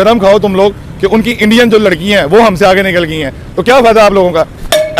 शर्म खाओ तुम लोग कि उनकी इंडियन जो लड़कियां हैं वो हमसे आगे निकल गई हैं, तो क्या फायदा आप लोगों का?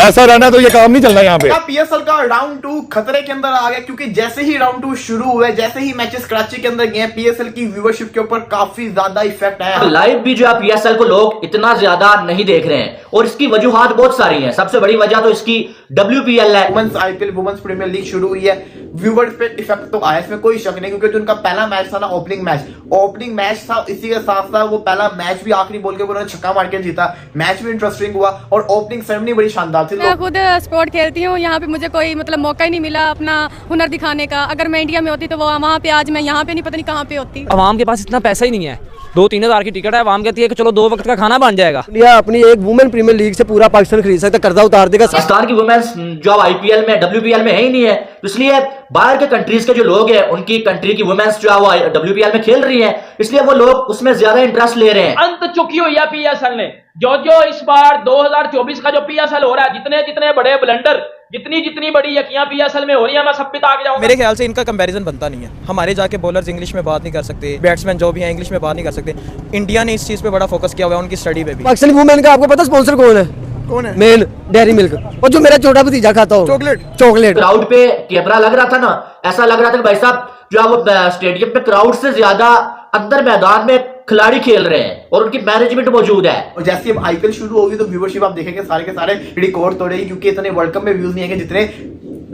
ऐसा रहना तो ये काम नहीं चलना यहाँ पे। पीएसएल का राउंड 2 खतरे के अंदर आ गया, क्योंकि जैसे ही राउंड 2 शुरू हुए, जैसे ही मैचेस कराची के अंदर गए, पीएसएल की व्यूअरशिप के ऊपर काफी ज्यादा इफेक्ट आया। लाइव भी जो है पीएसएल को लोग इतना ज्यादा नहीं देख रहे हैं और इसकी वजूहात बहुत सारी हैं। सबसे बड़ी वजह तो इसकी WPL है। Women's IPL, women's premier league शुरू हुई है, व्यूअर्स पे इफेक्ट तो आया, इसमें कोई शक नहीं, क्योंकि जो उनका पहला मैच था ना, ओपनिंग मैच था, इसी के साथ साथ वो पहला मैच भी आखिरी बॉल के ऊपर उन्होंने छक्का मार के जीता। मैच भी इंटरेस्टिंग हुआ और ओपनिंग सेरेमनी बड़ी शानदार थी। मैं खुद स्पोर्ट खेलती हूँ, यहाँ पे मुझे कोई मतलब मौका ही नहीं मिला अपना हुनर दिखाने का। अगर मैं इंडिया में होती तो वो वहाँ पे, आज मैं यहाँ पे नहीं, पता नहीं कहाँ पे होती। अवाम के पास इतना पैसा ही नहीं है, 2-3 हज़ार की टिकट है, अवाम कहती है कि चलो 2 वक्त का खाना बन जाएगा। इंडिया अपनी एक वुमेन प्रीमियर लीग से पूरा पाकिस्तान खरीद सकता, कर्जा उतार देगा। पाकिस्तान की वुमेन्स जो IPL में, WPL में है ही नहीं है, इसलिए बाहर के कंट्रीज के जो लोग हैं, उनकी कंट्री की वुमेन्स जो है वो WPL में खेल रही है, इसलिए वो लोग उसमें ज्यादा इंटरेस्ट ले रहे हैं। अंत चुकी हुई है पीएसएल ने। जो इस बार 2024 का जो पीएसएल हो रहा है, जितने बड़े ब्लंडर, जितनी बड़ी यकियां पीएसएल में हो रही है, मैं सब पे आगे जाऊंगा। मेरे ख्याल से इनका कंपैरिजन बनता नहीं है। हमारे जाके बॉलर्स इंग्लिश में बात नहीं कर सकते, बैट्समैन जो भी हैं इंग्लिश में बात नहीं कर सकते। इंडिया ने इस चीज पे बड़ा फोकस किया हुआ है, उनकी स्टडी पे भी। पाकिस्तानी वुमेन का आपको पता स्पॉन्सर कौन है? मेन डेयरी मिल्क, और जो मेरा छोटा भतीजा खाता हो, चॉकलेट। क्राउड पे कैमरा लग रहा था ना, ऐसा लग रहा था कि भाई साहब जो है वो स्टेडियम पे क्राउड से ज्यादा अंदर मैदान में खिलाड़ी खेल रहे हैं और उनकी मैनेजमेंट मौजूद है। और जैसे अब आईपीएल शुरू होगी तो व्यूअरशिप आप देखेंगे सारे के सारे रिकॉर्ड तोड़ेगी, क्योंकि इतने वर्ल्ड कप में व्यूज नहीं है जितने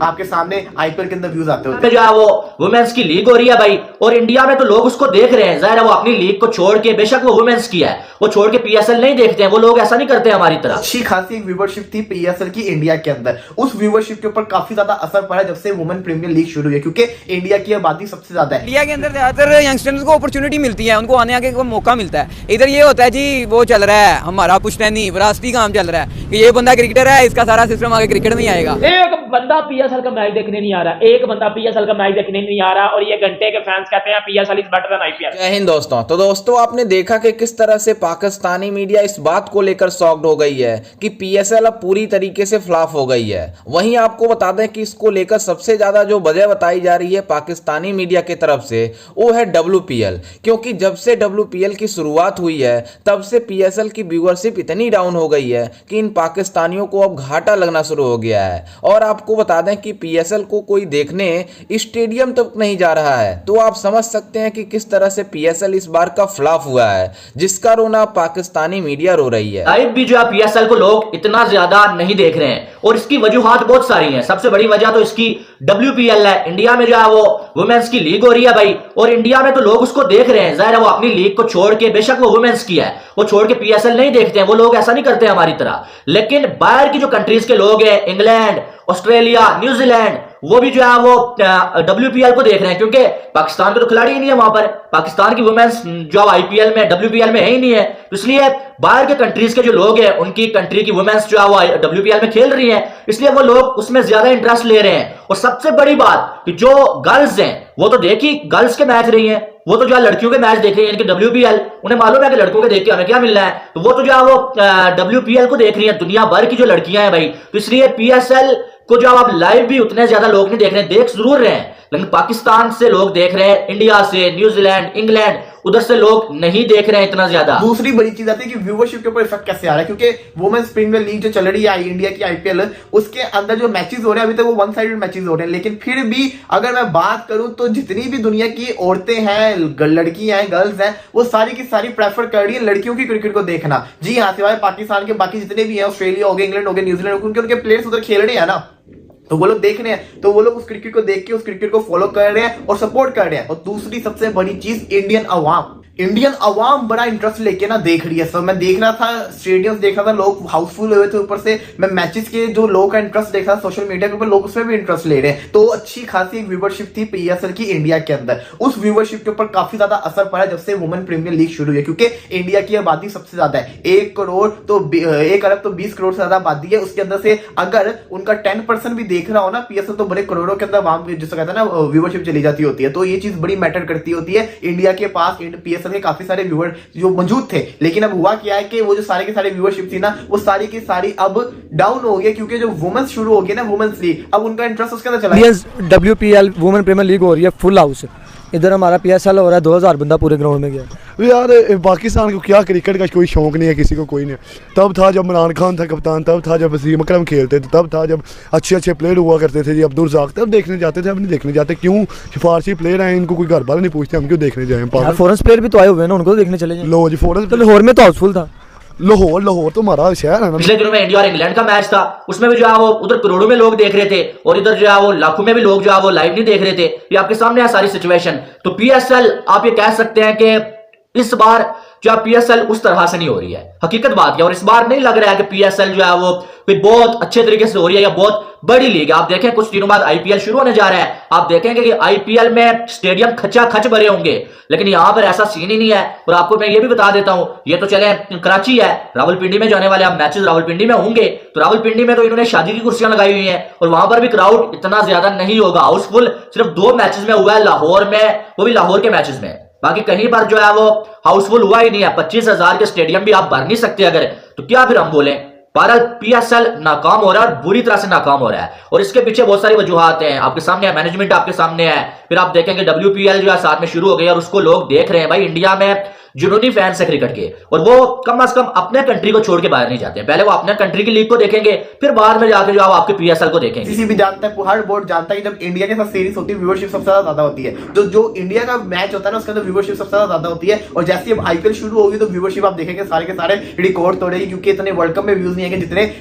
आपके सामने आईपीएल के अंदर व्यूज आते होते हैं। जो है वो वुमेन्स की लीग हो रही है भाई, और इंडिया में तो लोग उसको देख रहे हैं। जाहिर है वो अपनी लीग को छोड़ के, बेशक वो वुमेन्स की है, वो छोड़ के पीएसएल नहीं देखते हैं। वो लोग ऐसा नहीं करते हमारी तरह। अच्छी खासी एक व्यूअरशिप थी पीएसएल की इंडिया के अंदर। उस व्यूअरशिप के ऊपर काफी ज्यादा असर पड़ा जब से वुमेन प्रीमियर लीग शुरू हुई है, क्योंकि इंडिया की आबादी सबसे ज्यादा है। इंडिया के अंदर ज्यादातर यंगस्टर्स को अपॉर्चुनिटी मिलती है, उनको आने आगे को मौका मिलता है। इधर ये होता है जी, वो चल रहा है हमारा पुश्तैनी विरासती काम चल रहा है कि ये बंदा क्रिकेटर है, इसका सारा सिस्टम आगे क्रिकेट में ही आएगा। एक बंदा पीएसएल का मैच देखने नहीं आ रहा, एक बंदा पीएसएल का मैच देखने नहीं आ रहा, और ये घंटे के फैंस कहते हैं PSL is better than IPL. जय हिंद दोस्तों। तो दोस्तों आपने देखा कि किस तरह से पाकिस्तानी मीडिया इस बात को लेकर शॉक्ड हो गई है कि पीएसएल अब पूरी तरीके से फ्लॉप हो गई है। वहीं आपको बता दें कि इसको लेकर सबसे ज्यादा जो वजह बताई जा रही है पाकिस्तानी मीडिया की तरफ से, वो है WPL। क्योंकि जब से WPL की शुरुआत हुई है तब से पीएसएल की व्यूअरशिप इतनी डाउन हो गई है कि इन पाकिस्तानियों को अब घाटा लगना शुरू हो गया है। और आपको बता दें कि पीएसएल को कोई देखने स्टेडियम तक नहीं जा रहा है, तो आप समझ सकते हैं कि किस तरह से पीएसएल इस बार का फ्लॉप हुआ है, जिसका रोना पाकिस्तानी मीडिया रो रही है। लाइव भी जो है पीएसएल को लोग इतना ज्यादा नहीं देख रहे हैं और इसकी वजूहात बहुत सारी हैं। सबसे बड़ी वजह तो इसकी WPL है। इंडिया में जो है वो वुमेन्स की लीग हो रही है भाई, और इंडिया में तो लोग उसको देख रहे हैं। जाहिर है वो अपनी लीग को छोड़ के, बेशक वो वुमेन्स की है, वो छोड़ के पीएसएल नहीं देखते हैं। वो लोग ऐसा नहीं करते हमारी तरह। लेकिन बाहर की जो कंट्रीज के लोग हैं, इंग्लैंड, ऑस्ट्रेलिया, न्यूजीलैंड, वो भी जो है वो WPL को देख रहे हैं, क्योंकि पाकिस्तान के तो खिलाड़ी ही नहीं है वहां पर। पाकिस्तान की वुमेन्स जो IPL में, WPL में है ही नहीं है, इसलिए बाहर के कंट्रीज के जो लोग हैं, उनकी कंट्री की वुमेन्स जो है वो WPL में खेल रही हैं, इसलिए वो लोग उसमें ज्यादा इंटरेस्ट ले रहे हैं। और सबसे बड़ी बात कि जो गर्ल्स हैं वो तो देखी गर्ल्स के मैच रही हैं, वो तो जो है लड़कियों के मैच देख रही है, यानी कि WPL। उन्हें मालूम है कि लड़कों के देख के हमें क्या मिलना है, तो वो तो जो है वो WPL को देख रही है, दुनिया भर की जो लड़कियां हैं भाई। तो इसलिए पीएसएल को जो आप लाइव भी उतने ज्यादा लोग नहीं देख रहे हैं, देख जरूर रहे हैं, लेकिन पाकिस्तान से लोग देख रहे हैं, इंडिया से, न्यूजीलैंड, इंग्लैंड, उधर से लोग नहीं देख रहे हैं इतना ज्यादा। दूसरी बड़ी चीज आती है कि व्यूअरशिप के ऊपर इफेक्ट कैसे आ रहा है, क्योंकि वुमेन्स प्रीमियर लीग जो चल रही है इंडिया की IPL, उसके अंदर जो मैचेस हो रहे हैं अभी तक वो वन साइडेड मैचेस हो रहे हैं। लेकिन फिर भी अगर मैं बात करूं तो जितनी भी दुनिया की औरतें हैं, लड़कियां हैं, गर्ल्स हैं, वो सारी की सारी प्रेफर कर रही है लड़कियों की क्रिकेट को देखना। जी हाँ, सिवाय पाकिस्तान के बाकी जितने भी हैं, ऑस्ट्रेलिया हो गए, इंग्लैंड हो गए, न्यूजीलैंड हो गए, उनके प्लेयर्स उधर खेल रहे हैं ना, तो वो लोग देख रहे हैं, तो वो लोग उस क्रिकेट को देख के उस क्रिकेट को फॉलो कर रहे हैं और सपोर्ट कर रहे हैं। और दूसरी सबसे बड़ी चीज, इंडियन अवाम बड़ा इंटरेस्ट लेके ना देख रही है। सर मैं देख रहा था, स्टेडियम्स देख रहा था, लोग हाउसफुल हुए थे। ऊपर से मैं मैचेस के जो लोग का इंटरेस्ट देख रहा था सोशल मीडिया के ऊपर, लोग उसमें भी इंटरेस्ट ले रहे हैं। तो अच्छी खासी एक व्यूअरशिप थी पीएसएल की इंडिया के अंदर। उस व्यूअरशिप के ऊपर काफी ज्यादा असर पड़ा जब से वुमेन प्रीमियर लीग शुरू हुई है, क्योंकि इंडिया की आबादी सबसे ज्यादा है, 1 अरब तो 20 करोड़ से ज्यादा आबादी है। उसके अंदर से अगर उनका 10% भी देख रहा हो ना पीएसएल, तो बड़े करोड़ों के अंदर वहां जिसको कहते हैं ना व्यूअरशिप चली जाती होती है। तो ये चीज बड़ी मैटर करती होती है। इंडिया के पास पीएसएल के काफी सारे व्यूअर जो मौजूद थे, लेकिन अब हुआ क्या है कि वो जो सारे के सारे व्यूअरशिप थी ना, वो सारी की सारी अब डाउन हो गई, क्योंकि जो वुमेन्स शुरू हो गई ना, वुमेन्स लीग, अब उनका इंटरेस्ट उसके अंदर चला गया। WPL वुमेन प्रीमियर लीग हो रही है फुल हाउस, इधर हमारा PSL हो रहा है, 2000 बंदा पूरे ग्राउंड में गया। यार पाकिस्तान को क्या क्रिकेट का कोई शौक नहीं है, किसी को कोई नहीं। तब था जब इमरान खान था कप्तान, तब था जब वसीम अकरम खेलते थे, तब था जब अच्छे अच्छे प्लेयर हुआ करते थे जी अब्दुल रज़ाक, तब देखने जाते थे। अब नहीं देखने जाते, क्यों? फारसी प्लेयर हैं, इनको कोई घर वाले नहीं पूछते, हम क्यों देखने जाए? फॉरेन प्लेयर भी तो आए हुए हैं ना, उनको देखने चले जाए। लो जी फॉरेन तो लाहौर में तो हाउसफुल था। लाहौर तो हमारा शहर है ना। पिछले दिनों में इंडिया और इंग्लैंड का मैच था, उसमें भी जो है वो उधर करोड़ों में लोग देख रहे थे और इधर जो है वो लाखों में भी लोग जो है वो लाइव नहीं देख रहे थे। ये आपके सामने है सारी सिचुएशन। तो PSL आप ये कह सकते हैं कि इस बार जो PSL उस तरह से नहीं हो रही है, हकीकत बात है। और इस बार नहीं लग रहा है कि PSL जो है वो कोई बहुत अच्छे तरीके से हो रही है या बहुत बड़ी लीग है। आप देखें कुछ दिनों बाद IPL शुरू होने जा रहा है, आप देखेंगे कि IPL में स्टेडियम खचा खच भरे होंगे, लेकिन यहां पर ऐसा सीन ही नहीं है। और आपको मैं ये भी बता देता हूं, ये तो चले कराची है, रावलपिंडी में जाने वाले अब मैचेस रावलपिंडी में होंगे, तो रावलपिंडी में तो इन्होंने शादी की कुर्सियां लगाई हुई हैं और वहां पर भी क्राउड इतना ज्यादा नहीं होगा। हाउसफुल सिर्फ 2 मैचेस में हुआ है, लाहौर में, वो भी लाहौर के मैचेस में। बाकी कहीं पर जो है वो हाउसफुल हुआ ही नहीं है। 25,000 के स्टेडियम भी आप भर नहीं सकते अगर, तो क्या फिर हम बोलें? बहरहाल PSL नाकाम हो रहा है और बुरी तरह से नाकाम हो रहा है और इसके पीछे बहुत सारी वजूहात हैं। आपके सामने है, मैनेजमेंट आपके सामने है, फिर आप देखेंगे WPL जो है साथ में शुरू हो गई और उसको लोग देख रहे हैं। भाई इंडिया में जुनूनी फैंस है क्रिकेट के और वो कम से कम अपने कंट्री को छोड़ के बाहर नहीं जाते हैं। पहले वो अपने कंट्री की लीग को देखेंगे, फिर बाद में जाके जो आप आपके PSL को देखेंगे। किसी भी जानता है, हर बोर्ड जानता है कि जब इंडिया के साथ सीरीज होती है व्यूअरशिप सबसे ज्यादा होती है। जो इंडिया का मैच होता है ना, उसके अंदर व्यूअरशिप सबसे ज्यादा होती है। और जैसे अब IPL शुरू होगी तो व्यूअरशिप आप देखेंगे सारे के सारे रिकॉर्ड तोड़ेगी, क्योंकि इतने वर्ल्ड कप में व्यूज नहीं है जितने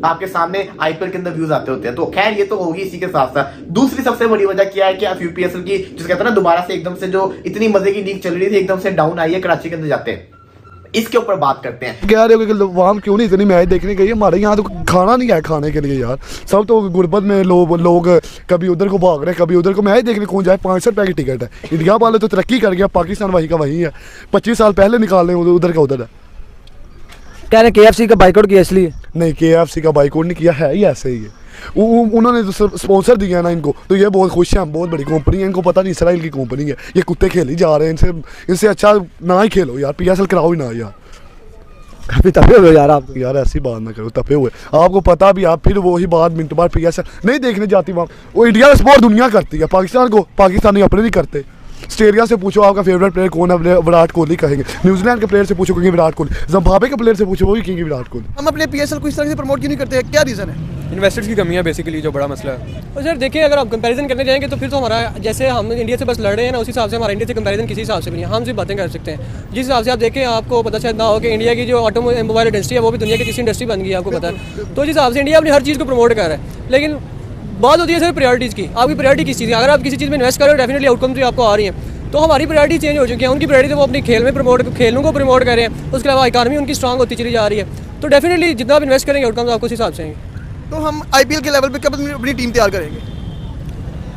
आपके सामने IPL के अंदर व्यूज आते होते हैं। तो खैर ये तो होगी। इसी के साथ साथ दूसरी सबसे बड़ी वजह क्या है कि आप UPSL की जिसे कहते हैं ना, दोबारा से एकदम से जो इतनी मजे की लीग चल रही थी एकदम से डाउन आई है कराची के अंदर जाते हैं। इसके ऊपर बात करते हैं। कह रहे हो कि वहाँ क्यों नहीं इतनी मैच देखने गई? हमारे यहाँ तो खाना नहीं है खाने के लिए यार। सब तो गुर्बत में लोग कभी उधर को भाग रहे हैं, कभी उधर को। मैच देखने कौन जाए? 500 रुपये की टिकट है। इंडिया वाले तो तरक्की कर गया, पाकिस्तान वही का वही है। 25 साल पहले निकाल रहे उधर का उधर है। कह रहे KFC का बाइकआउट किया इसलिए? नहीं, KFC का बाइकआउट नहीं किया, है ही ऐसे ही है। उन्होंने तो स्पॉन्सर दिया ना इनको, तो ये बहुत खुश हैं। बहुत बड़ी कंपनी है, इनको पता नहीं इसराइल की कंपनी है। ये कुत्ते खेली जा रहे हैं, इनसे अच्छा ना ही खेलो यार, PSL कराओ ही ना यार। काफी तपे हुए यार आप यार, ऐसी बात ना करो, तपे हुए। आपको पता भी, आप फिर वही बात मिनट बाद PSL नहीं देखने जाती वहाँ। वो इंडिया में स्पोर्ट दुनिया करती है, पाकिस्तान को पाकिस्तानी अपने नहीं करते। ऑस्ट्रेलिया से पूछो आपका फेवरेट प्लेयर कौन है, विराट कोहली कहेंगे। न्यूजीलैंड के प्लेयर से पूछो कहेंगे विराट कोहली। जिम्बाब्वे के प्लेयर से पूछो वो भी कहेंगे विराट कोहली। हम अपने PSL को इस तरह से प्रमोट क्यों नहीं करते हैं? क्या रीज़न है? इन्वेस्टर्स की कमी है बेसिकली, जो बड़ा मसला है। और सर देखिए, अगर आप कंपैरिजन करने जाएंगे तो फिर तो हमारा, जैसे हम इंडिया से बस लड़ रहे हैं ना, उसी हिसाब से हमारा इंडिया से कंपैरिजन किसी हिसाब से भी नहीं। हम सिर्फ बातें कर सकते हैं जिस हिसाब से आप देखें। आपको पता शायद ना हो कि इंडिया की जो ऑटोमोबाइल इंडस्ट्री है वो भी दुनिया की तीसरी इंडस्ट्री बन गई है, आपको पता है। तो जिस हिसाब से इंडिया अपनी हर चीज़ को प्रमोट कर रहा है, लेकिन बात होती है सर प्रायोरिटीज़ की। आपकी प्रायोरिटी किस चीज़ की? अगर आप किसी चीज़ में इन्वेस्ट कर रहे हो, डेफिनेटली आउटकम तो आपको आ रही है। तो हमारी प्रायोरिटी चेंज हो चुकी है। उनकी प्रायोरिटी तो वो अपनी खेलों को प्रमोट कर रहे हैं, उसके अलावा इकानमी उनकी स्ट्रांग होती चली जा रही है। तो डेफिनेटली जितना आप इन्वेस्ट करेंगे आउटकम्स आपको उस हिसाब से आएंगे। तो हम IPL के लेवल पे कब अपनी टीम तैयार करेंगे?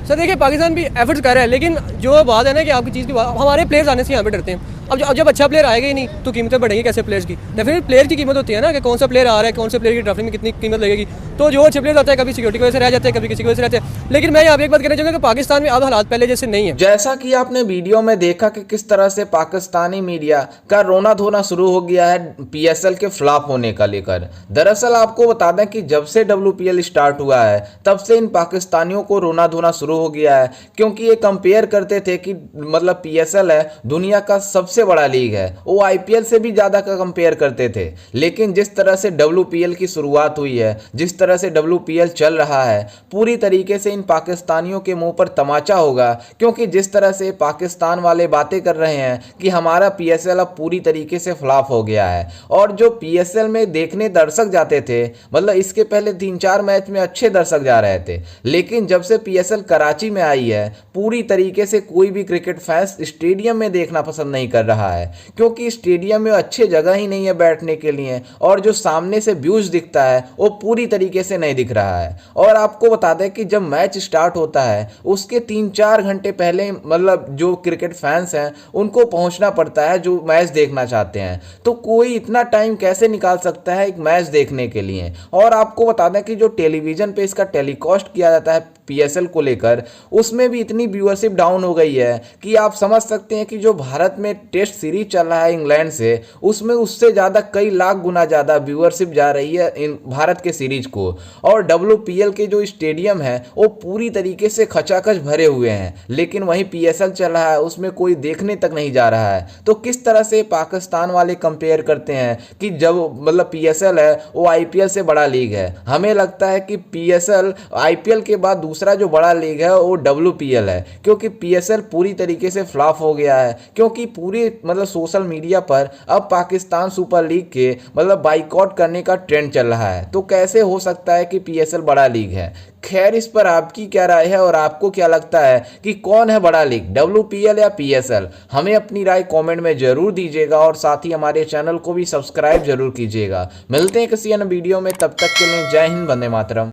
सर देखिए, पाकिस्तान भी एफर्ट्स कर रहा है, लेकिन जो बात है ना कि आपकी चीज़ की बात, हमारे प्लेयर्स आने से यहाँ पे डरते हैं। अब जब अच्छा प्लेयर आएगा ही नहीं तो कीमतें बढ़ेंगी कैसे प्लेयर्स की? डेफिनेटली प्लेयर की कीमत होती है ना, कि कौन सा प्लेयर आ रहा है, कौन से प्लेयर की ड्राफ्टिंग में कितनी कीमत लगेगी। तो जो अच्छे प्लेयर आते हैं कभी सिक्योरिटी की वजह से रह जाते हैं, कभी किसी की वजह से रहते हैं। लेकिन मैं यहाँ पे एक बात कहना चाहूँगा कि पाकिस्तान में अब हालात पहले जैसे नहीं है। जैसा कि आपने वीडियो में देखा कि किस तरह से पाकिस्तानी मीडिया का रोना धोना शुरू हो गया है PSL के फ्लॉप होने का लेकर। दरअसल आपको बता दें कि जब से WPL स्टार्ट हुआ है तब से इन पाकिस्तानियों को रोना धोना शुरू हो गया है, क्योंकि ये कंपेयर करते थे कि मतलब PSL है दुनिया का सबसे बड़ा लीग है, वो IPL से भी ज़्यादा का कंपेयर करते थे। लेकिन जिस तरह से WPL की शुरुआत हुई है, जिस तरह से WPL चल रहा है, पूरी तरीके से इन पाकिस्तानियों के मुंह पर तमाचा होगा, क्योंकि जिस तरह से पाकिस्तान वाले बातें कर रहे हैं कि हमारा PSL अब पूरी तरीके से फ्लॉप हो गया है। और जो PSL में देखने दर्शक जाते थे, मतलब इसके पहले 3-4 मैच में अच्छे दर्शक जा रहे थे, लेकिन जब से PSL कराची में आई है पूरी तरीके से कोई भी क्रिकेट फैंस स्टेडियम में देखना पसंद नहीं कर रहा है, क्योंकि स्टेडियम में अच्छी जगह ही नहीं है बैठने के लिए, और जो सामने से व्यूज दिखता है वो पूरी तरीके से नहीं दिख रहा है। और आपको बता दें कि जब मैच स्टार्ट होता है उसके 3-4 घंटे पहले मतलब जो क्रिकेट फैंस हैं उनको पहुंचना पड़ता है जो मैच देखना चाहते हैं। तो कोई इतना टाइम कैसे निकाल सकता है एक मैच देखने के लिए? और आपको बता दें कि जो टेलीविज़न पे इसका टेलीकास्ट किया जाता है PSL को लेकर, उसमें भी इतनी व्यूअरशिप डाउन हो गई है कि आप समझ सकते हैं कि जो भारत में टेस्ट सीरीज चल रहा है इंग्लैंड से, उसमें उससे ज़्यादा कई लाख गुना ज़्यादा व्यूअरशिप जा रही है इन भारत के सीरीज को। और WPL के जो स्टेडियम है वो पूरी तरीके से खचाखच भरे हुए हैं, लेकिन वहीं PSL चल रहा है उसमें कोई देखने तक नहीं जा रहा है। तो किस तरह से पाकिस्तान वाले कंपेयर करते हैं कि जब मतलब PSL है वो IPL से बड़ा लीग है। हमें लगता है कि PSL IPL के बाद दूसरा जो बड़ा लीग है वो WPL है, क्योंकि PSL पूरी तरीके से फ्लॉप हो गया है, क्योंकि पूरी मतलब सोशल मीडिया पर अब पाकिस्तान सुपर लीग के मतलब बाइकआउट करने का ट्रेंड चल रहा है। तो कैसे हो सकता है कि PSL बड़ा लीग है? खैर, इस पर आपकी क्या राय है और आपको क्या लगता है कि कौन है बड़ा लीग, WPL या PSL? हमें अपनी राय कमेंट में जरूर दीजिएगा और साथ ही हमारे चैनल को भी सब्सक्राइब जरूर कीजिएगा। मिलते हैं किसी अन्य वीडियो में, तब तक के लिए जय हिंद, वंदे मातरम।